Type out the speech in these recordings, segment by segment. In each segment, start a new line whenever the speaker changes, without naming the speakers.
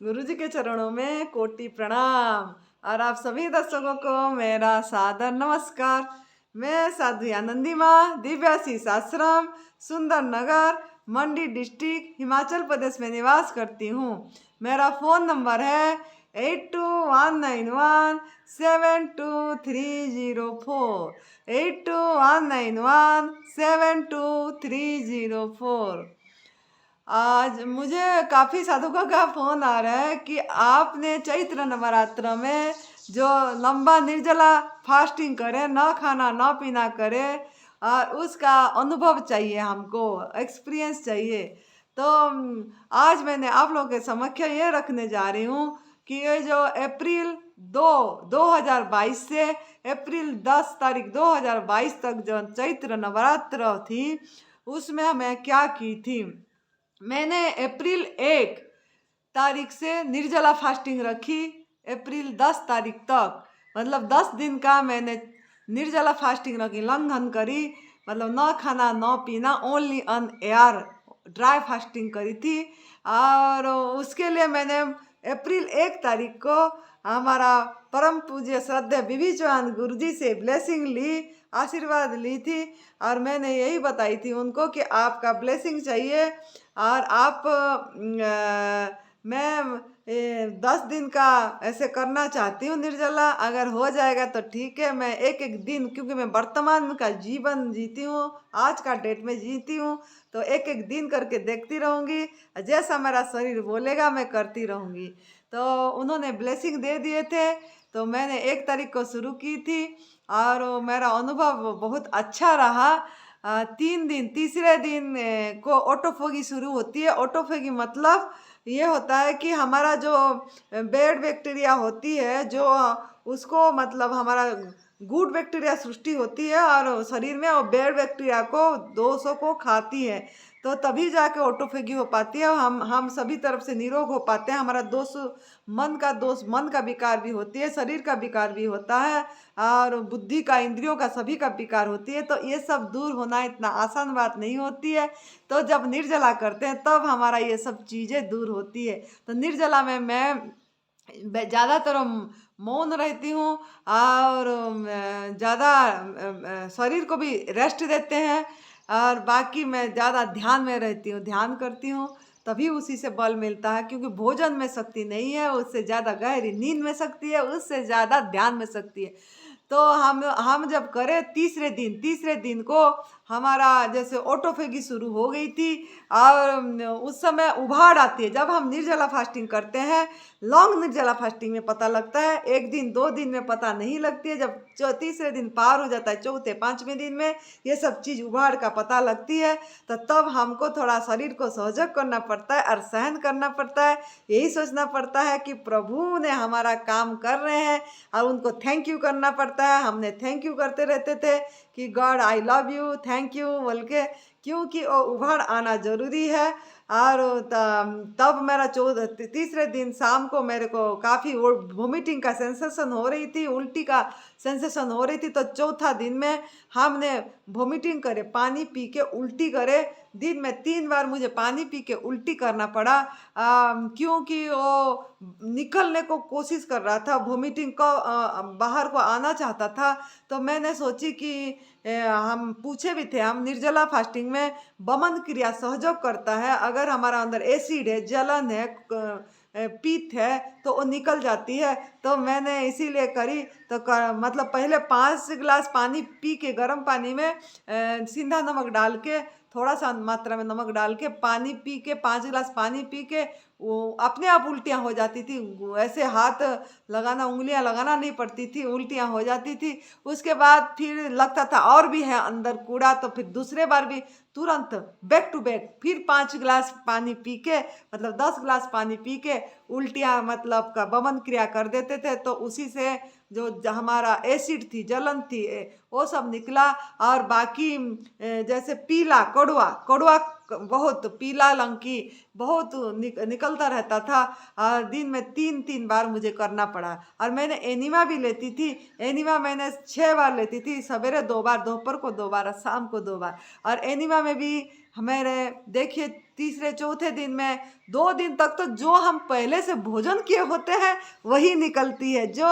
गुरुजी के चरणों में कोटि प्रणाम। और आप सभी दर्शकों को मेरा सादर नमस्कार। मैं साध्वी आनंदी माँ दिव्याशीष आश्रम सुंदर नगर मंडी डिस्ट्रिक्ट हिमाचल प्रदेश में निवास करती हूँ। मेरा फ़ोन नंबर है 8219172304 8219172304। आज मुझे काफ़ी साधुकों का फ़ोन आ रहा है कि आपने चैत्र नवरात्र में जो लंबा निर्जला फास्टिंग करे, ना खाना ना पीना करे, और उसका अनुभव चाहिए, हमको एक्सपीरियंस चाहिए। तो आज मैंने आप लोगों के समक्ष ये रखने जा रही हूँ कि ये जो अप्रैल 2022 से अप्रैल 10 तारीख 2022 तक जो चैत्र नवरात्र थी, उसमें मैं क्या की थी। मैंने अप्रैल 1 तारीख से निर्जला फास्टिंग रखी, अप्रैल 10 तारीख तक, मतलब 10 दिन का मैंने निर्जला फास्टिंग रखी, लंघन करी, मतलब न खाना न पीना, only on air dry fasting करी थी। और उसके लिए मैंने अप्रैल 1 तारीख को हमारा परम पूज्य श्रद्धेय बीबी चौहान गुरुजी से ब्लेसिंग ली, आशीर्वाद ली थी। और मैंने यही बताई थी उनको कि आपका ब्लेसिंग चाहिए, और आप मैं 10 दिन का ऐसे करना चाहती हूँ निर्जला। अगर हो जाएगा तो ठीक है, मैं एक एक दिन, क्योंकि मैं वर्तमान का जीवन जीती हूँ, आज का डेट में जीती हूँ, तो एक एक दिन करके देखती रहूँगी, जैसा मेरा शरीर बोलेगा मैं करती रहूँगी। तो उन्होंने ब्लेसिंग दे दिए थे, तो मैंने 1 तारीख को शुरू की थी और मेरा अनुभव बहुत अच्छा रहा। 3 दिन, तीसरे दिन को ऑटोफोगी शुरू होती है। ऑटोफोगी मतलब ये होता है कि हमारा जो बैड बैक्टीरिया होती है, जो उसको मतलब हमारा गुड बैक्टीरिया सृष्टि होती है और शरीर में और बैड बैक्टीरिया को, दोषों को खाती है, तो तभी जाके ऑटोफेगी हो पाती है। हम सभी तरफ से निरोग हो पाते हैं। हमारा दोष, मन का विकार भी होती है, शरीर का विकार भी होता है, और बुद्धि का, इंद्रियों का, सभी का विकार होती है। तो ये सब दूर होना इतना आसान बात नहीं होती है। तो जब निर्जला करते हैं तब हमारा ये सब चीज़ें दूर होती है। तो निर्जला में मैं ज़्यादातर मौन रहती हूँ, और ज़्यादा शरीर को भी रेस्ट देते हैं, और बाकी मैं ज़्यादा ध्यान में रहती हूँ, ध्यान करती हूँ, तभी उसी से बल मिलता है। क्योंकि भोजन में शक्ति नहीं है, उससे ज़्यादा गहरी नींद में शक्ति है, उससे ज़्यादा ध्यान में शक्ति है। तो हम जब करें तीसरे दिन को हमारा जैसे ऑटोफेगी शुरू हो गई थी, और उस समय उभाड़ आती है। जब हम निर्जला फास्टिंग करते हैं, लॉन्ग निर्जला फास्टिंग में पता लगता है, 1 दिन 2 दिन में पता नहीं लगती है। जब तीसरे दिन पार हो जाता है, चौथे 5वें दिन में ये सब चीज़ उभाड़ का पता लगती है, तो तब हमको थोड़ा शरीर को सहयोग करना पड़ता है और सहन करना पड़ता है। यही सोचना पड़ता है कि प्रभु ने हमारा काम कर रहे हैं, और उनको थैंक यू करना पड़ता है। हमने थैंक यू करते रहते थे कि God I love you, thank you बोल के, क्योंकि वो उभर आना ज़रूरी है। और तब मेरा तीसरे दिन शाम को मेरे को काफ़ी वोमिटिंग का सेंसेशन हो रही थी, उल्टी का सेंसेशन हो रही थी। तो चौथा दिन में हमने वोमिटिंग करे, पानी पी के उल्टी करे। दिन में 3 बार मुझे पानी पी के उल्टी करना पड़ा, क्योंकि वो निकलने को कोशिश कर रहा था, वोमिटिंग को बाहर को आना चाहता था। तो मैंने सोची कि हम पूछे भी थे, हम निर्जला फास्टिंग में वमन क्रिया सहयोग करता है। अगर हमारा अंदर एसिड है, जलन है, पित्त है, तो वो निकल जाती है। तो मैंने इसीलिए करी। तो मतलब पहले 5 गिलास पानी पी के, गर्म पानी में सिंधा नमक डाल के, थोड़ा सा मात्रा में नमक डाल के पानी पी के, 5 गिलास पानी पी के, वो अपने आप उल्टियाँ हो जाती थी। ऐसे हाथ लगाना, उंगलियां लगाना नहीं पड़ती थी, उल्टियाँ हो जाती थी। उसके बाद फिर लगता था और भी है अंदर कूड़ा, तो फिर दूसरे बार भी तुरंत बैक टू बैक फिर 5 गिलास पानी पी के, मतलब 10 गिलास पानी पी के उल्टियाँ मतलब का वमन क्रिया कर देते थे। तो उसी से जो हमारा एसिड थी, जलन थी, वो सब निकला। और बाकी जैसे पीला कड़वा कड़वा बहुत पीला लंकी बहुत निकलता रहता था, और दिन में 3 बार मुझे करना पड़ा। और मैंने एनिमा भी लेती थी। एनिमा मैंने 6 बार लेती थी, सवेरे 2 बार, दोपहर को 2 बार और शाम को 2 बार। और एनिमा में भी मेरे देखिए तीसरे चौथे दिन में 2 दिन तक तो जो हम पहले से भोजन किए होते हैं वही निकलती है, जो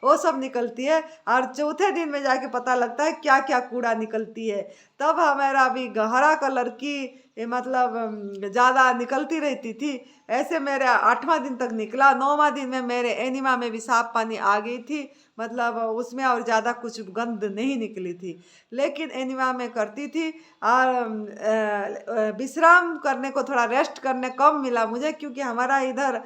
वो सब निकलती है। और चौथे दिन में जाके पता लगता है क्या क्या कूड़ा निकलती है। तब हमारा अभी गहरा कलर की मतलब ज़्यादा निकलती रहती थी। ऐसे मेरे 8वां दिन तक निकला। 9वां दिन में मेरे एनिमा में भी साफ पानी आ गई थी, मतलब उसमें और ज़्यादा कुछ गंध नहीं निकली थी, लेकिन एनिमा में करती थी। और विश्राम करने को, थोड़ा रेस्ट करने कम मिला मुझे, क्योंकि हमारा इधर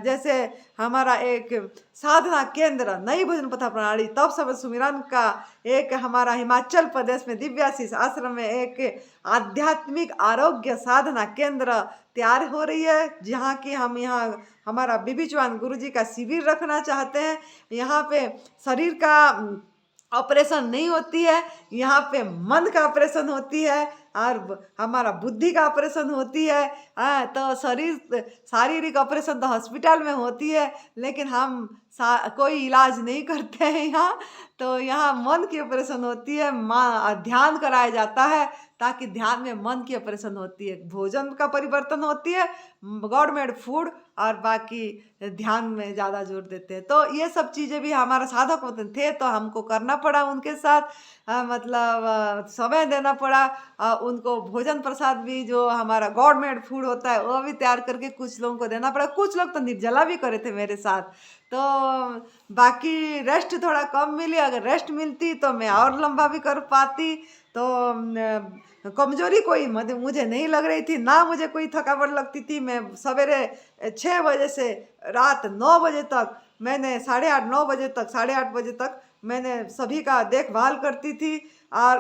जैसे हमारा एक साधना केंद्र नई भोजन पथा प्रणाली तप समय सुमिरन का एक हमारा हिमाचल प्रदेश में दिव्याशीष आश्रम में एक आध्यात्मिक आरोग्य साधना केंद्र तैयार हो रही है, जहाँ की हम यहाँ हमारा बीबी चौहान गुरु जी का शिविर रखना चाहते हैं। यहाँ पे शरीर का ऑपरेशन नहीं होती है, यहाँ पे मन का ऑपरेशन होती है और हमारा बुद्धि का ऑपरेशन होती है। तो शारीरिक ऑपरेशन तो हॉस्पिटल में होती है, लेकिन हम कोई इलाज नहीं करते हैं यहाँ। तो यहाँ मन की ऑपरेशन होती है, ध्यान कराया जाता है, ताकि ध्यान में मन की ऑपरेशन होती है, भोजन का परिवर्तन होती है, गॉडमेड फूड, और बाकी ध्यान में ज़्यादा जोर देते हैं। तो ये सब चीज़ें भी हमारा साधक होते थे, तो हमको करना पड़ा उनके साथ, मतलब समय देना पड़ा। उनको भोजन प्रसाद भी जो हमारा गॉडमेड फूड होता है वो भी तैयार करके कुछ लोगों को देना पड़ा। कुछ लोग तो निर्जला भी करे थे मेरे साथ। तो बाकी रेस्ट थोड़ा कम मिली, अगर रेस्ट मिलती तो मैं और लंबा भी कर पाती। तो कमजोरी कोई मुझे नहीं लग रही थी, ना मुझे कोई थकावट लगती थी। मैं सवेरे 6 बजे से रात 9 बजे तक, मैंने 8:30 9 बजे तक, 8:30 बजे तक मैंने सभी का देखभाल करती थी, और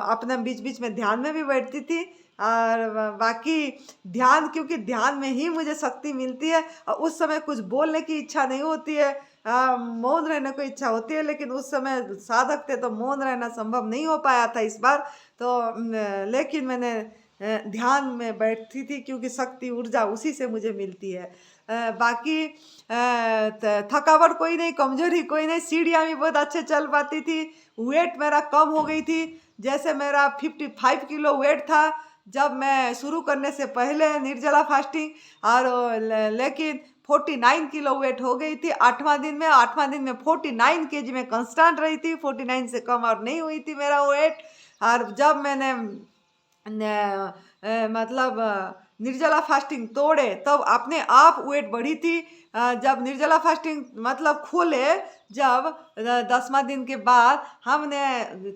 अपने बीच बीच में ध्यान में भी बैठती थी। और बाकी ध्यान, क्योंकि ध्यान में ही मुझे शक्ति मिलती है, और उस समय कुछ बोलने की इच्छा नहीं होती है, मौन रहने को इच्छा होती है, लेकिन उस समय साधक थे तो मौन रहना संभव नहीं हो पाया था इस बार। तो लेकिन मैंने ध्यान में बैठती थी, क्योंकि शक्ति ऊर्जा उसी से मुझे मिलती है। बाकी थकावट कोई नहीं, कमजोरी कोई नहीं, सीढ़ियाँ भी बहुत अच्छे चल पाती थी। वेट मेरा कम हो गई थी, जैसे मेरा 55 किलो वेट था जब मैं शुरू करने से पहले निर्जला फास्टिंग, और लेकिन 49 किलो वेट हो गई थी 8वां दिन में। 8वां दिन में 49 केजी में कांस्टेंट रही थी, 49 से कम और नहीं हुई थी मेरा वेट। और जब मैंने मतलब निर्जला फास्टिंग तोड़े, तब अपने आप वेट बढ़ी थी। जब निर्जला फास्टिंग मतलब खोले, जब 10वां दिन के बाद हमने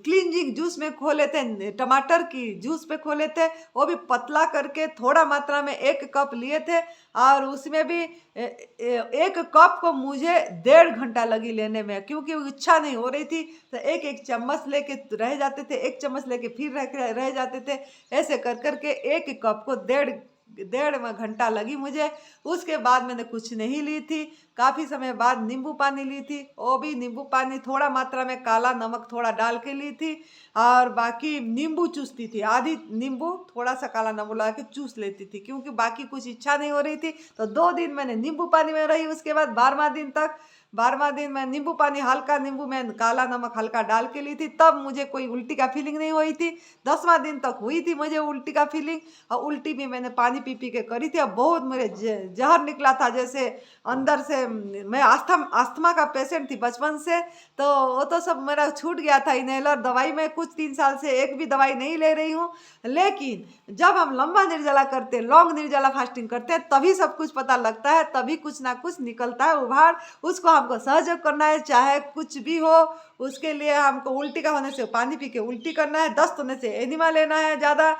क्लींजिंग जूस में खोले थे, टमाटर की जूस पे खोले थे, वो भी पतला करके थोड़ा मात्रा में 1 कप लिए थे, और उसमें भी 1 कप को मुझे 1.5 घंटा लगी लेने में, क्योंकि इच्छा नहीं हो रही थी। तो एक चम्मच लेके रह जाते थे, 1 चम्मच लेके फिर रह जाते थे, ऐसे कर करके 1 कप को 1.5 घंटा लगी मुझे। उसके बाद मैंने कुछ नहीं ली थी। काफ़ी समय बाद नींबू पानी ली थी, वो भी नींबू पानी थोड़ा मात्रा में काला नमक थोड़ा डाल के ली थी, और बाकी नींबू चूसती थी, आधी नींबू थोड़ा सा काला नमक लगा के चूस लेती थी, क्योंकि बाकी कुछ इच्छा नहीं हो रही थी। तो 2 दिन मैंने नींबू पानी में रही। उसके बाद 12वां दिन मैं नींबू पानी, हल्का नींबू में काला नमक हल्का डाल के ली थी, तब मुझे कोई उल्टी का फीलिंग नहीं हुई थी। 10वां दिन तक हुई थी मुझे उल्टी का फीलिंग, और उल्टी भी मैंने पानी पी पी के करी थी। अब बहुत मेरे जहर निकला था, जैसे अंदर से। मैं अस्थमा का पेशेंट थी बचपन से, तो वो तो सब मेरा छूट गया था। इनहेलर दवाई में कुछ 3 साल से एक भी दवाई नहीं ले रही हूँ। लेकिन जब हम लंबा निर्जला करते, लॉन्ग निर्जला फास्टिंग करते हैं, तभी सब कुछ पता लगता है, तभी कुछ ना कुछ निकलता है उभार। उसको हमको सहयोग करना है, चाहे कुछ भी हो। उसके लिए हमको उल्टी का होने से पानी पी के उल्टी करना है, दस्त होने से एनिमा लेना है ज़्यादा,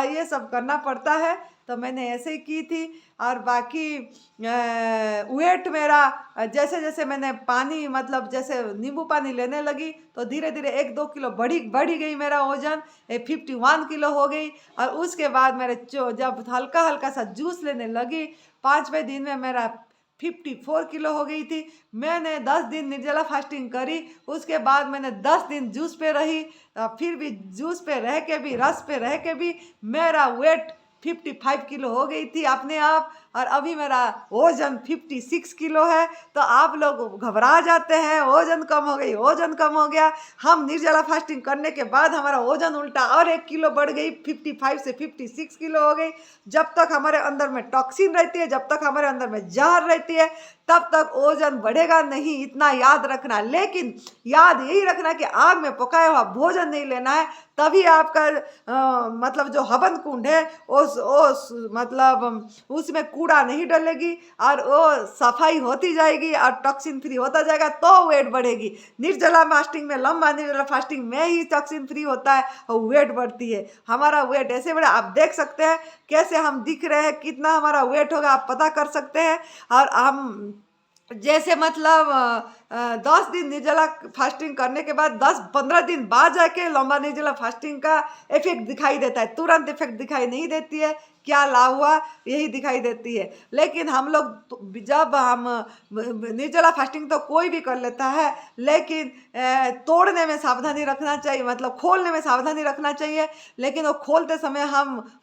ये सब करना पड़ता है। तो मैंने ऐसे ही की थी। और बाकी वेट मेरा जैसे जैसे मैंने पानी, मतलब जैसे नींबू पानी लेने लगी, तो धीरे धीरे 1-2 किलो बढ़ी गई मेरा वजन, 51 किलो हो गई। और उसके बाद मेरे जब हल्का हल्का सा जूस लेने लगी, 5वें दिन में मेरा 54 किलो हो गई थी। मैंने 10 दिन निर्जला फास्टिंग करी, उसके बाद मैंने 10 दिन जूस पे रही, फिर भी जूस पे रह के भी, रस पे रह के भी मेरा वेट 55 किलो हो गई थी अपने आप, और अभी मेरा वजन 56 किलो है। तो आप लोग घबरा जाते हैं, वजन कम हो गई, वजन कम हो गया। हम निर्जला फास्टिंग करने के बाद हमारा वजन उल्टा और 1 किलो बढ़ गई, 55 से 56 किलो हो गई। जब तक हमारे अंदर में टॉक्सिन रहती है, जब तक हमारे अंदर में जहर रहती है, तब तक वजन बढ़ेगा नहीं, इतना याद रखना। लेकिन याद यही रखना कि आग में पकाया हुआ भोजन नहीं लेना है, तभी आपका मतलब जो हवन कुंड है उस मतलब उसमें कूड़ा नहीं डलेगी, और वो सफाई होती जाएगी और टॉक्सिन फ्री होता जाएगा, तो वेट बढ़ेगी। निर्जला फास्टिंग में, लंबा निर्जला फास्टिंग में ही टॉक्सिन फ्री होता है और वेट बढ़ती है। हमारा वेट ऐसे बढ़े, आप देख सकते हैं कैसे हम दिख रहे हैं, कितना हमारा वेट होगा आप पता कर सकते हैं। और हम जैसे मतलब 10 दिन निर्जला फास्टिंग करने के बाद 10-15 दिन बाद जाके लंबा निर्जला फास्टिंग का इफेक्ट दिखाई देता है, तुरंत इफेक्ट दिखाई नहीं देती है। क्या लाभ हुआ यही दिखाई देती है। लेकिन हम लोग जब हम निर्जला फास्टिंग तो कोई भी कर लेता है, लेकिन तोड़ने में सावधानी रखना चाहिए, मतलब खोलने में सावधानी रखना चाहिए। लेकिन वो खोलते समय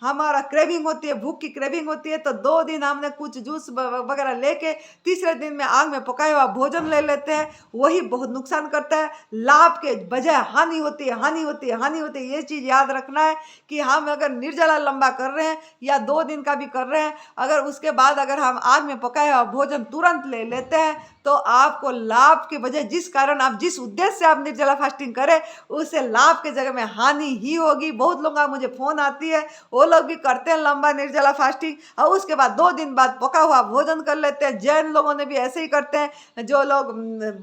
हमारा क्रेविंग होती है, भूख की क्रेविंग होती है, तो 2 दिन हमने कुछ जूस वगैरह लेके तीसरे दिन में आग में पकाया हुआ भोजन ले लेते हैं, वही बहुत नुकसान करता है। लाभ के बजाय हानि होती है, हानि होती है, हानि होती है। ये चीज़ याद रखना है कि हम अगर निर्जला लंबा कर रहे हैं या 2 दिन का भी कर रहे हैं, अगर उसके बाद अगर हम आग में पकाया हुआ भोजन तुरंत ले लेते हैं, तो आपको लाभ के बजाय, जिस कारण आप जिस उद्देश्य से आप निर्जला फास्टिंग करें, उससे लाभ के जगह में हानि ही होगी। बहुत लोगों का मुझे फ़ोन आती है, वो लोग भी करते हैं लंबा निर्जला फास्टिंग और उसके बाद 2 दिन बाद पका हुआ भोजन कर लेते हैं। जैन लोगों ने भी ऐसे ही करते हैं, जो लोग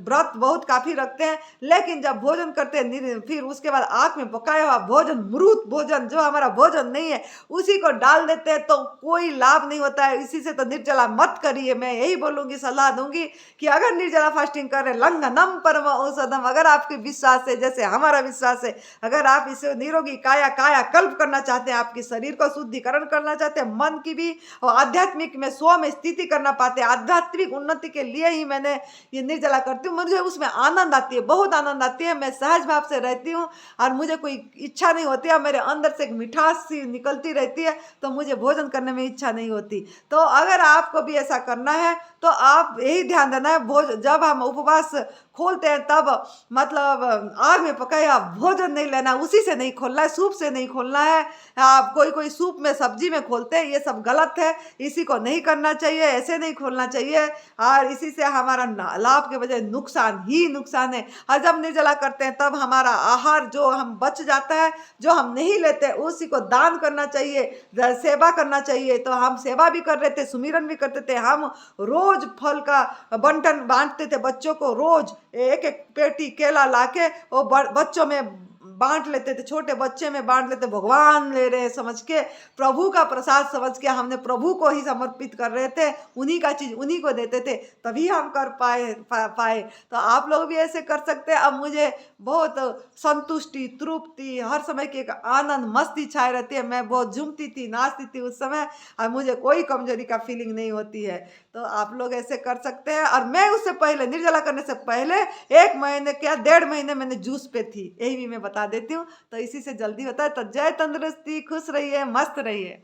व्रत बहुत काफ़ी रखते हैं, लेकिन जब भोजन करते हैं फिर उसके बाद आग में पकाया हुआ भोजन, मृत भोजन जो हमारा भोजन नहीं है, उसी को डाल देते हैं, तो कोई लाभ नहीं होता है। इसी से तो निर्जला मत करिए। मैं यही बोलूँगी, सलाह दूंगी कि अगर निर्जला फास्टिंग कर रहे, लंघनम परम औषधम, अगर आपके विश्वास है, जैसे हमारा विश्वास है, अगर आप इसे निरोगी काया कल्प करना चाहते हैं, आपके शरीर को शुद्धिकरण करना चाहते हैं, मन की भी और आध्यात्मिक में स्व में स्थिति करना पाते हैं, आध्यात्मिक उन्नति के लिए ही मैंने ये निर्जला करती हूँ। मुझे उसमें आनंद आती है, बहुत आनंद आती है। मैं सहज भाव से रहती हूँ और मुझे कोई इच्छा नहीं होती है, मेरे अंदर से एक मिठास सी निकलती रहती है, तो मुझे भोजन करने में इच्छा नहीं होती। तो अगर आपको भी ऐसा करना है तो आप यही ध्यान देना है, जब हम उपवास खोलते हैं तब मतलब आग में पकाया भोजन नहीं लेना, उसी से नहीं खोलना है, सूप से नहीं खोलना है। आप कोई सूप में सब्जी में खोलते हैं, ये सब गलत है, इसी को नहीं करना चाहिए, ऐसे नहीं खोलना चाहिए। और इसी से हमारा लाभ के बजाय नुकसान ही नुकसान है। और जब निर्जला करते हैं तब हमारा आहार जो हम बच जाता है, जो हम नहीं लेते, उसी को दान करना चाहिए, सेवा करना चाहिए। तो हम सेवा भी कर रहे थे, सुमिरन भी करते थे, हम रोज फल का बंटन बांटते थे बच्चों को, रोज एक एक पेटी केला लाके वो बच्चों में बांट लेते थे, छोटे बच्चे में बांट लेते, भगवान ले रहे हैं समझ के, प्रभु का प्रसाद समझ के हमने प्रभु को ही समर्पित कर रहे थे, उन्हीं का चीज़ उन्हीं को देते थे, तभी हम कर पाए। तो आप लोग भी ऐसे कर सकते हैं। अब मुझे बहुत संतुष्टि, तृप्ति, हर समय की एक आनंद मस्ती छाए रहती है। मैं बहुत झूमती थी, नाचती थी उस समय, और मुझे कोई कमजोरी का फीलिंग नहीं होती है। तो आप लोग ऐसे कर सकते हैं। और मैं उससे पहले, निर्जला करने से पहले 1 महीने क्या 1.5 महीने मैंने जूस पे थी, यही भी मैं बता देती हूँ। तो इसी से जल्दी होता है। तो जय तंदुरुस्ती, खुश रहिए, मस्त रहिए।